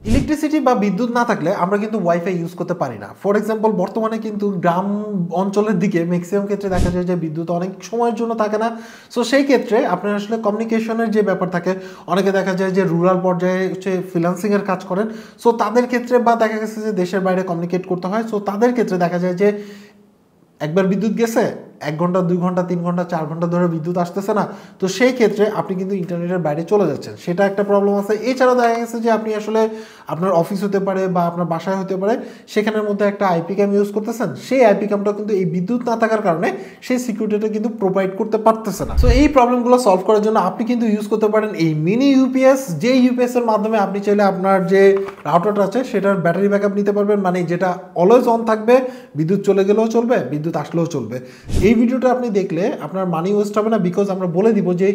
Electricity বা বিদ্যুৎ না থাকলে আমরা কিন্তু ওয়াইফাই ইউজ করতে পারি না। ফর এক্সাম্পল বর্তমানে কিন্তু গ্রাম অঞ্চলের দিকে ম্যাক্সিমাম ক্ষেত্রে দেখা যায় যে বিদ্যুৎ অনেক সময়ের জন্য থাকে না। সো সেই ক্ষেত্রে আপনার আসলে কমিউনিকেশনের যে ব্যাপার থাকে, অনেকে দেখা যায় যে রুরাল পর্যায়ে হচ্ছে ফ্রিল্যান্সিংয়ের কাজ করেন। সো তাদের ক্ষেত্রে বা দেখা গেছে যে দেশের বাইরে কমিউনিকেট করতে হয়, সো তাদের ক্ষেত্রে দেখা যায় যে একবার বিদ্যুৎ গেছে, 1 ঘন্টা 2 ঘন্টা 3 ঘন্টা 4 ঘন্টা ধরে বিদ্যুৎ আসতেছে না, তো সেই ক্ষেত্রে আপনি কিন্তু ইন্টারনেটের বাইরে চলে যাচ্ছেন, সেটা একটা প্রবলেম আছে। এছাড়াও দেখা গেছে যে আপনি আসলে আপনার অফিস হতে পারে বা আপনার বাসায় হতে পারে, সেখানের মধ্যে একটা আইপি ক্যাম ইউজ করতেছেন, সেই আইপি ক্যামটা কিন্তু এই বিদ্যুৎ না থাকার কারণে সেই সিকিউরিটিটা কিন্তু প্রোভাইড করতে পারতেছে না। সো এই প্রবলেমগুলো সলভ করার জন্য আপনি কিন্তু ইউজ করতে পারেন এই মিনি ইউপিএস, যে ইউপিএস এর মাধ্যমে আপনি চাইলে আপনার যে রাউটারটা আছে সেটার ব্যাটারি ব্যাকআপ নিতে পারবেন, মানে যেটা অলওয়েজ অন থাকবে, বিদ্যুৎ চলে গেলেও চলবে, বিদ্যুৎ আসলেও চলবে। এই ভিডিওটা আপনি দেখলে আপনার মানি ওয়েস্ট হবে না, বিকজ আমরা বলে দিব যে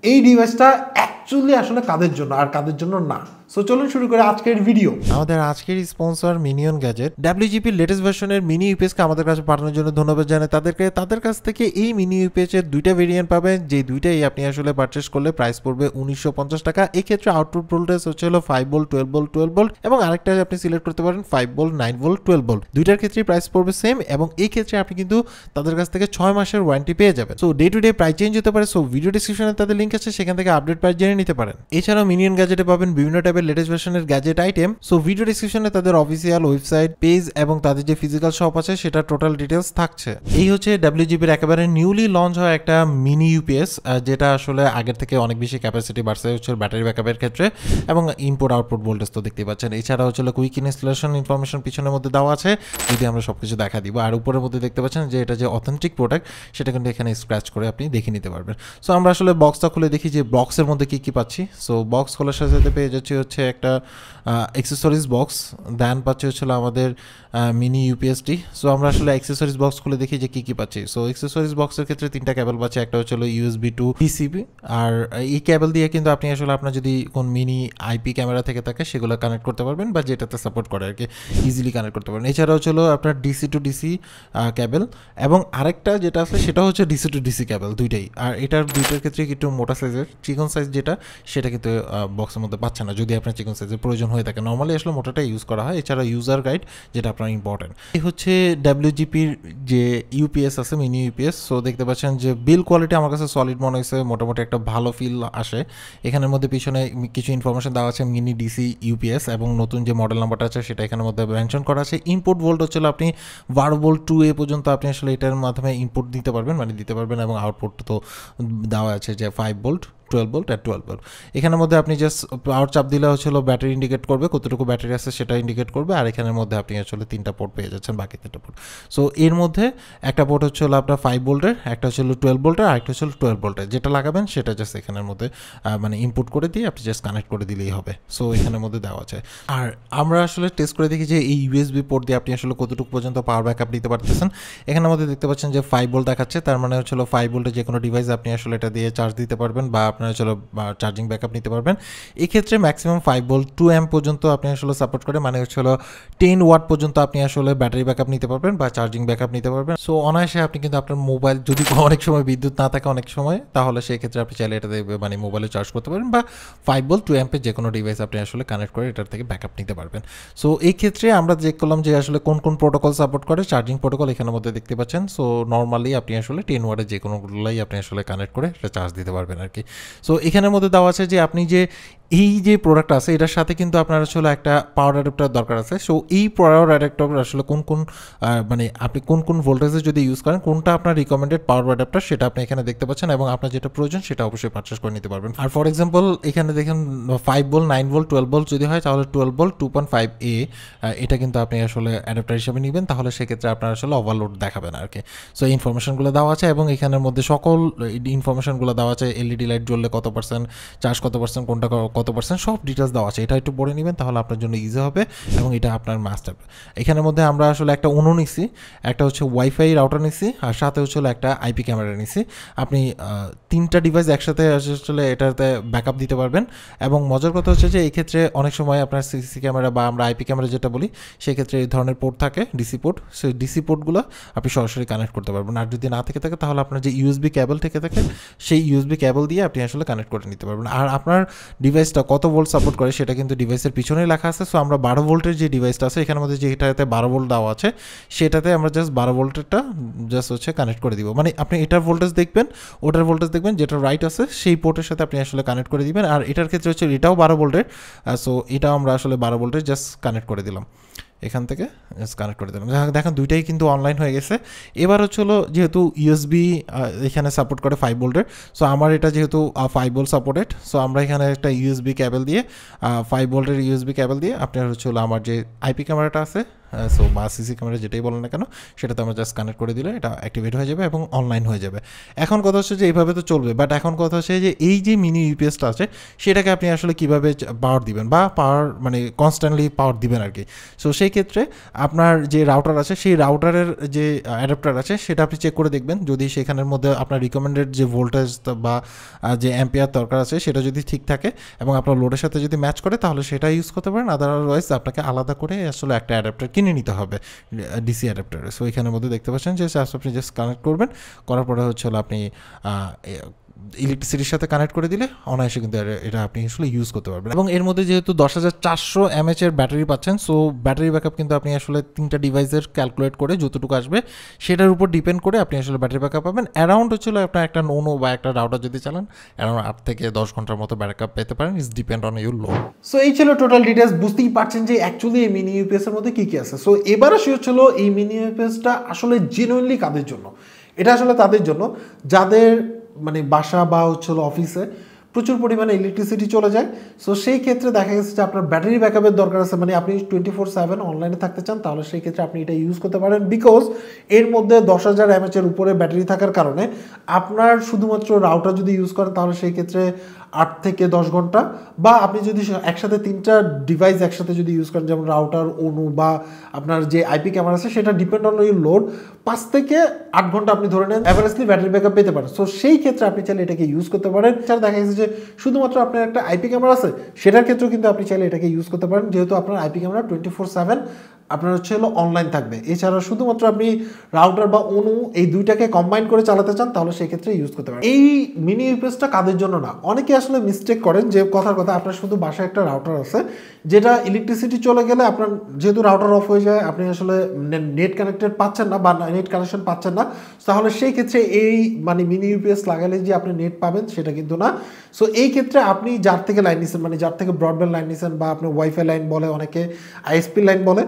এই ডিভাইসটা অ্যাকচুয়ালি আসলে কাদের জন্য আর কাদের জন্য না। সো চলুন শুরু করে আজকের ভিডিও। আমাদের আজকের স্পন্সর মিনিয়ন গ্যাজেট ডাব্লিউজিপির লেটেস্ট ভার্সনের মিনি ইউপিএসকে আমাদের কাছে পাঠানোর জন্য ধন্যবাদ জানাই তাদের কাছ থেকে এই মিনি ইউপিএসের দুইটা ভেরিয়েন্ট পাবেন, যে দুইটাই আপনি আসলে পারচেস করলে প্রাইস পড়বে 1950 টাকা। এক্ষেত্রে আউটপুট ভোল্টেজ হচ্ছে হলো 5 ভোল্ট 12 ভোল্ট 12 ভোল্ট এবং আরেকটা আপনি সিলেক্ট করতে পারেন 5 ভোল্ট 9 ভোল্ট 12 ভোল্ট। দুইটার ক্ষেত্রে প্রাইস পড়বে সেম এবং এই ক্ষেত্রে আপনি কিন্তু তাদের কাছ থেকে 6 মাসের ওয়ারেন্টি পেয়ে যাবেন। So day to day price change হতে পারে, সো ভিডিও ডিসক্রিপশনে তাদের লিঙ্ক আছে, সেখান থেকে আপডেট প্রাইস জেনে নিতে পারেন। এছাড়াও মিনিয়ন গ্যাজেটে পাবেন বিভিন্ন টাইপের লেটেস্ট ভার্সনের গ্যাজেট আইটেম। সো ভিডিও ডিসক্রিপশনে তাদের অফিসিয়াল ওয়েবসাইট পেজ এবং তাদের যে ফিজিক্যাল শপ আছে সেটা টোটাল ডিটেলস থাকছে। এই হচ্ছে ডাব্লিউজিপির একেবারে নিউলি লঞ্চ হয় একটা মিনি ইউপিএস, যেটা আসলে আগের থেকে অনেক বেশি ক্যাপাসিটি বাড়ছে হচ্ছে ব্যাটারি ব্যাকআপের ক্ষেত্রে এবং ইনপুট আউটপুট ভোল্টেজ তো দেখতেই পাচ্ছেন। এছাড়া হচ্ছে কুইক ইনস্টলেশন ইনফরমেশন পিছনের মধ্যে দেওয়া আছে, যদি আমরা সবকিছু দেখা দিব। আর উপরের মধ্যে দেখতে পাচ্ছেন যে এটা যে অথেন্টিক প্রোডাক্ট সেটা কিন্তু এখানে স্ক্র্যাচ করে আপনি দেখে নিতে পারবেন। সো আমরা আসলে বক্সটা খুলে দেখি যে বক্সের মধ্যে কি কি পাচ্ছি। সো বক্স খোলার সাথে সাথে পেয়ে যাচ্ছি হচ্ছে একটা অ্যাক্সেসরিজ বক্স, দেন পাচ্ছি হচ্ছিল আমাদের মিনি ইউপিএসটি। সো আমরা আসলে অ্যাক্সেসরিজ বক্স খুলে দেখি যে কী কী পাচ্ছি। সো অ্যাক্সেসরিজ বক্সের ক্ষেত্রে 3টা কেবল পাচ্ছি, একটা হচ্ছিল ইউএসবি টু পিসিবি। আর এই কেবল দিয়ে কিন্তু আপনি আসলে আপনার যদি কোন মিনি আইপি ক্যামেরা থেকে থাকে সেগুলো কানেক্ট করতে পারবেন বা যেটাতে সাপোর্ট করে আর কি, ইজিলি কানেক্ট করতে পারবেন। এছাড়াও হচ্ছিল আপনার ডিসি টু ডিসি কেবল এবং আরেকটা যেটা আছে সেটা হচ্ছে ডিসি টু ডিসি কেবল, দুইটাই। আর এটার দুইটার ক্ষেত্রে একটু মোটা সাইজের, চিকন সাইজ যেটা সেটা কিন্তু বক্সের মধ্যে পাচ্ছে না, যদি আপনার চিকন সাইজের প্রয়োজন হয়ে থাকে। নর্মালি আসলে মোটাটা ইউজ করা হয়। এছাড়া ইউজার গাইড যেটা আপনার ইম্পর্টেন্ট। এই হচ্ছে ডাব্লিউজিপির যে ইউপিএস আছে মিনি ইউপিএস। সো দেখতে পাচ্ছেন যে বিল কোয়ালিটি আমার কাছে সলিড মনে হয়েছে, মোটামুটি একটা ভালো ফিল আসে। এখানের মধ্যে পিছনে কিছু ইনফরমেশন দেওয়া আছে মিনি ডিসি ইউপিএস এবং নতুন যে মডেল নাম্বারটা আছে সেটা এখানের মধ্যে মেনশন করা আছে। ইনপুট ভোল্ট হচ্ছিল আপনি 12 ভোল্ট 2A পর্যন্ত আপনি আসলে এটার মাধ্যমে ইনপুট দিতে পারবেন, মানে দিতে পারবেন, এবং আউটপুট তো দেওয়া আছে যে 5 ভোল্ট 12 ভোল্ট আর 12 ভোল্ট। এখানের মধ্যে আপনি জাস্ট পাওয়ার চাপ দিলে হচ্ছিল ব্যাটারি ইন্ডিকেট করবে, কতটুকু ব্যাটারি আছে সেটা ইন্ডিকেট করবে। আর এখানের মধ্যে আপনি আসলে 3টা পোর্ট পেয়ে যাচ্ছেন, বাকি 3টা পোর্ট। সো এর মধ্যে একটা পোর্ট হচ্ছে হলো আপনার 5 ভোল্টের, একটা হচ্ছে 12 ভোল্টের, আর একটা হচ্ছে 12 ভোল্টের। যেটা লাগাবেন সেটা জাস্ট এখানের মধ্যে মানে ইনপুট করে দিয়ে আপনি জাস্ট কানেক্ট করে দিলেই হবে। সো এখানের মধ্যে দেওয়া আছে। আর আমরা আসলে টেস্ট করে দেখি যে এই ইউএসবি পোর্ট দিয়ে আপনি আসলে কতটুকু পর্যন্ত পাওয়ার ব্যাকআপ দিতে পারতেছেন। এখানের মধ্যে দেখতে পাচ্ছেন যে 5 ভোল্ট দেখাচ্ছে, তার মানে হচ্ছে 5 ভোল্টের যে কোনো ডিভাইস আপনি আসলে এটা দিয়ে চার্জ দিতে পারবেন বা আপনার হচ্ছে চার্জিং ব্যাকআপ নিতে পারবেন। এক্ষেত্রে ম্যাক্সিমাম 5 ভোল্ট 2 অ্যাম্প পর্যন্ত আপনি আসলে সাপোর্ট করে, মানে হচ্ছে 10 ওয়াট পর্যন্ত আপনি আসলে ব্যাটারি ব্যাকআপ নিতে পারবেন বা চার্জিং ব্যাকআপ নিতে পারবেন। সো অনায়াসে আপনি কিন্তু আপনার মোবাইল, যদি অনেক সময় বিদ্যুৎ না থাকে অনেক সময়, তাহলে সেই ক্ষেত্রে আপনি চাইলে এটাতে মানে মোবাইলে চার্জ করতে পারেন বা 5 ভোল্ট 2 অ্যাম্পের যে কোনো ডিভাইস আপনি আসলে কানেক্ট করে এটার থেকে ব্যাকআপ নিতে পারবেন। সো এই ক্ষেত্রে আমরা চেক করলাম যে আসলে কোন কোন প্রোটোকল সাপোর্ট করে। চার্জিং প্রোটোকল এখানের মধ্যে দেখতে পাচ্ছেন। সো নর্মালি আপনি আসলে 10 ওয়াটের যে কোনোগুলোই আপনি আসলে কানেক্ট করে এটা চার্জ দিতে পারবেন আর কি। সো এখানের মধ্যে দেওয়া আছে যে আপনি যে এই যে প্রোডাক্ট আছে এটার সাথে কিন্তু আপনার আসলে একটা পাওয়ার অ্যাডাপ্টার দরকার আছে। সো এই পাওয়ার অ্যাডাপ্টার আসলে কোন কোন মানে আপনি কোন কোন ভোল্টেজে যদি ইউজ করেন, কোনটা আপনার রিকমেন্ডেড পাওয়ার অ্যাডাপ্টার সেটা আপনি এখানে দেখতে পাচ্ছেন এবং আপনার যেটা প্রয়োজন সেটা অবশ্যই পারচেস করে নিতে পারবেন। আর ফর এক্সাম্পল এখানে দেখেন 5 ভোল্ট 9 ভোল্ট 12 ভোল্ট যদি হয় তাহলে 12 ভোল্ট 2.5A এটা কিন্তু আপনি আসলে অ্যাডাপ্টার হিসেবে নেবেন, তাহলে সেক্ষেত্রে আপনার আসলে ওভারলোড দেখাবে না আর কি। সো এই ইনফরমেশনগুলো দেওয়া আছে এবং এখানের মধ্যে সকল ইনফরমেশনগুলো দেওয়া আছে। এলইডি লাইট জ্বললে কত পার্সেন্ট চার্জ, কত পার্সেন্ট কোনটা কত পার্সেন্ট, সব ডিটেলস দেওয়া আছে। এটা একটু পড়ে নেবেন তাহলে আপনার জন্য ইজি হবে এবং এটা আপনার মাস্ট হবে। এখানের মধ্যে আমরা আসলে একটা অনু নিছি, একটা হচ্ছে ওয়াইফাই রাউটার নিছি, আর সাথে হচ্ছে একটা আইপি ক্যামেরা নিছি। আপনি 3টা ডিভাইস একসাথে আসলে এটাতে ব্যাকআপ দিতে পারবেন। এবং মজার কথা হচ্ছে যে এই ক্ষেত্রে অনেক সময় আপনার সিসি ক্যামেরা বা আমরা আইপি ক্যামেরা যেটা বলি সেক্ষেত্রে এই ধরনের পোর্ট থাকে, ডিসি পোর্ট। সেই ডিসি পোর্টগুলো আপনি সরাসরি কানেক্ট করতে পারবেন। আর যদি না থেকে থাকে তাহলে আপনার যে ইউএসবি কেবল থেকে থাকে সেই ইউএসবি কেবল দিয়ে আপনি আসলে কানেক্ট করে নিতে পারবেন। আর আপনার ডিভাইস ডিভাইসটা কত ভোল্ট সাপোর্ট করে সেটা কিন্তু ডিভাইসের পিছনেই লেখা আছে। সো আমরা 12 ভোল্টের যে ডিভাইসটা আছে এখানের মধ্যে যেটাতে 12 ভোল্ট দেওয়া আছে সেটাতে আমরা জাস্ট 12 ভোল্টেরটা জাস্ট হচ্ছে কানেক্ট করে দিব। মানে আপনি এটার ভোল্টেজ দেখবেন, ওটার ভোল্টেজ দেখবেন, যেটা রাইট আছে সেই পোর্টের সাথে আপনি আসলে কানেক্ট করে দিবেন। আর এটার ক্ষেত্রে হচ্ছে এটাও 12 ভোল্টের, সো এটাও আমরা আসলে 12 ভোল্টের জাস্ট কানেক্ট করে দিলাম, এখান থেকে জাস্ট কানেক্ট করে দিলাম। দেখেন দুইটাই কিন্তু অনলাইন হয়ে গেছে। এবার হচ্ছে হলো যেহেতু ইউএসবি এখানে সাপোর্ট করে 5 ভোল্টের, সো আমার এটা যেহেতু 5 ভোল্ট সাপোর্টেড, সো আমরা এখানে একটা ইউএসবি ক্যাবেল দিয়ে 5 ভোল্টের ইউএসবি ক্যাবেল দিয়ে আপনার হচ্ছে হলো আমার যে আইপি ক্যামেরাটা আছে, সো বা সিসি ক্যামেরা যেটাই বলেন না কেন, সেটাতে আমরা জাস্ট কানেক্ট করে দিলে এটা অ্যাক্টিভেট হয়ে যাবে এবং অনলাইন হয়ে যাবে। এখন কথা হচ্ছে যে এইভাবে তো চলবে, বাট এখন কথা হচ্ছে যে এই যে মিনি ইউপিএসটা আছে সেটাকে আপনি আসলে কীভাবে পাওয়ার দিবেন বা পাওয়ার মানে কনস্ট্যান্টলি পাওয়ার দিবেন আর কি। সো সেই ক্ষেত্রে আপনার যে রাউটার আছে সেই রাউটারের যে অ্যাডাপ্টার আছে সেটা আপনি চেক করে দেখবেন, যদি সেখানের মধ্যে আপনার রিকমেন্ডেড যে ভোল্টেজ বা যে অ্যাম্পিয়ার দরকার আছে সেটা যদি ঠিক থাকে এবং আপনার লোডের সাথে যদি ম্যাচ করে তাহলে সেটা ইউজ করতে পারেন। আদারওয়াইজ আপনাকে আলাদা করে আসলে একটা অ্যাডাপ্টার কিনে নিতে হবে, ডিসি অ্যাডাপ্টার। সো এখানের মধ্যে দেখতে পাচ্ছেন যে আপনি জাস্ট কানেক্ট করবেন, করার পরে হচ্ছে হলো আপনি ইলেকট্রিসিটির সাথে কানেক্ট করে দিলে অনায়াসে কিন্তু এটা আপনি আসলে ইউজ করতে পারবেন। এবং এর মধ্যে যেহেতু 10,400 mAh এর ব্যাটারি পাচ্ছেন, সো ব্যাটারি ব্যাকআপ কিন্তু আপনি আসলে 3টা ডিভাইসের ক্যালকুলেট করে যতটুকু আসবে সেটার উপর ডিপেন্ড করে আপনি আসলে ব্যাটারি ব্যাকআপ পাবেন। অ্যারাউন্ড হচ্ছিল আপনার একটা নোনো বা একটা রাউটার যদি চালান অ্যারাউন্ড 8 থেকে 10 ঘন্টার মতো ব্যাকআপ পেতে পারেন, it's depend on your load. So এই ছিল টোটাল ডিটেলস। বুঝতেই পারছেন যে অ্যাকচুয়ালি এই মিনি ইউপিএস এর মধ্যে কি কি আছে। সো এবার আসি হচ্ছিল এই মিনি ইউপিএসটা আসলে জেনুইনলি কাদের জন্য। এটা আসলে তাদের জন্য যাদের মানে বাসা বা হচ্ছিল অফিসে প্রচুর পরিমাণে ইলেকট্রিসিটি চলে যায়। সো সেই ক্ষেত্রে দেখা গেছে যে আপনার ব্যাটারি ব্যাকআপের দরকার আছে, মানে আপনি 24/7 অনলাইনে থাকতে চান, তাহলে সেই ক্ষেত্রে আপনি এটা ইউজ করতে পারেন। বিকজ এর মধ্যে 10,000 mAh এর উপরে ব্যাটারি থাকার কারণে আপনার শুধুমাত্র রাউটার যদি ইউজ করেন তাহলে সেই ক্ষেত্রে 8 থেকে 10 ঘন্টা, বা আপনি যদি একসাথে 3টা ডিভাইস একসাথে যদি ইউজ করেন যেমন রাউটার, অনু বা আপনার যে আইপি ক্যামেরা আছে সেটা ডিপেন্ড অন ইউর লোড, 5 থেকে 8 ঘন্টা আপনি ধরে নেন অ্যাভারেজলি ব্যাটারি ব্যাকআপ পেতে পারেন। সো সেই ক্ষেত্রে আপনি চাইলে এটাকে ইউজ করতে পারেন। এছাড়া দেখা গেছে যে শুধুমাত্র আপনার একটা আইপি ক্যামেরা আছে সেটার ক্ষেত্রেও কিন্তু আপনি চাইলে এটাকে ইউজ করতে পারেন, যেহেতু আপনার আইপি ক্যামেরা 24/7 আপনার হচ্ছে হলো অনলাইন থাকবে। এছাড়া শুধুমাত্র আপনি রাউটার বা অনু এই দুইটাকে কম্বাইন করে চালাতে চান তাহলে সেই ক্ষেত্রে ইউজ করতে পারেন। এই মিনি ইউপিএসটা কাদের জন্য না, অনেকে আসলে মিস্টেক করেন যে কথার কথা আপনার শুধু বাসায় একটা রাউটার আছে যেটা ইলেকট্রিসিটি চলে গেলে আপনার যেহেতু রাউটার অফ হয়ে যায় আপনি আসলে নেট কানেক্টেড পাচ্ছেন না বা নেট কানেকশন পাচ্ছেন না, তাহলে সেই ক্ষেত্রে এই মানে মিনি ইউপিএস লাগালে যে আপনি নেট পাবেন সেটা কিন্তু না। সো এই ক্ষেত্রে আপনি যার থেকে লাইন নিছেন, মানে যার থেকে ব্রডব্যান্ড লাইন নিছেন বা আপনি ওয়াইফাই লাইন বলে, অনেকে আইএসপি লাইন বলে,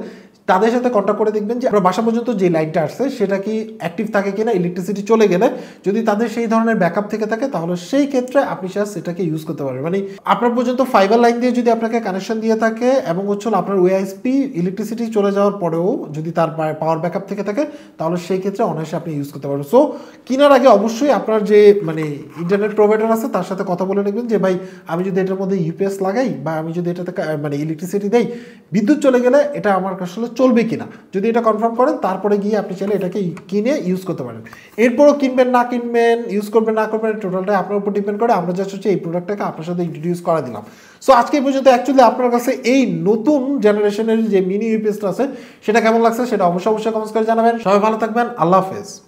তাদের সাথে কন্ট্যাক্ট করে দেখবেন যে আপনার বাসা পর্যন্ত যে লাইনটা আসছে সেটা কি অ্যাক্টিভ থাকে কিনা, ইলেকট্রিসিটি চলে গেলে যদি তাদের সেই ধরনের ব্যাকআপ থেকে থাকে তাহলে সেই ক্ষেত্রে আপনি সেটাকে ইউজ করতে পারবেন। মানে আপনার পর্যন্ত ফাইবার লাইন দিয়ে যদি আপনাকে কানেকশন দিয়ে থাকে এবং হচ্ছে আপনার ওআইএসপি ইলেকট্রিসিটি চলে যাওয়ার পরেও যদি তার পাওয়ার ব্যাকআপ থেকে থাকে তাহলে সেই ক্ষেত্রে অনায়াসে আপনি ইউজ করতে পারবেন। সো কেনার আগে অবশ্যই আপনার যে মানে ইন্টারনেট প্রোভাইডার আছে তার সাথে কথা বলে নেবেন যে ভাই আমি যদি এটার মধ্যে ইউপিএস লাগাই বা আমি যদি এটাতে মানে ইলেকট্রিসিটি দেই, বিদ্যুৎ চলে গেলে এটা আমার আসলে চলবে কিনা, যদি এটা কনফার্ম করেন তারপরে গিয়ে আপনি চাইলে এটাকে কিনে ইউজ করতে পারেন। এরপরও কিনবেন না কিনবেন, ইউজ করবেন না করবেন, টোটালটাই আপনার উপর ডিপেন্ড করে। আমরা জাস্ট হচ্ছে এই প্রোডাক্টটাকে আপনার সাথে ইন্ট্রোডিউস করে দিলাম। সো আজকে এই পর্যন্ত অ্যাকচুয়ালি আপনার কাছে এই নতুন জেনারেশনের যে মিনি ইউপিএসটা আছে সেটা কেমন লাগছে সেটা অবশ্যই কমেন্টস করে জানাবেন। সবাই ভালো থাকবেন, আল্লাহ হাফেজ।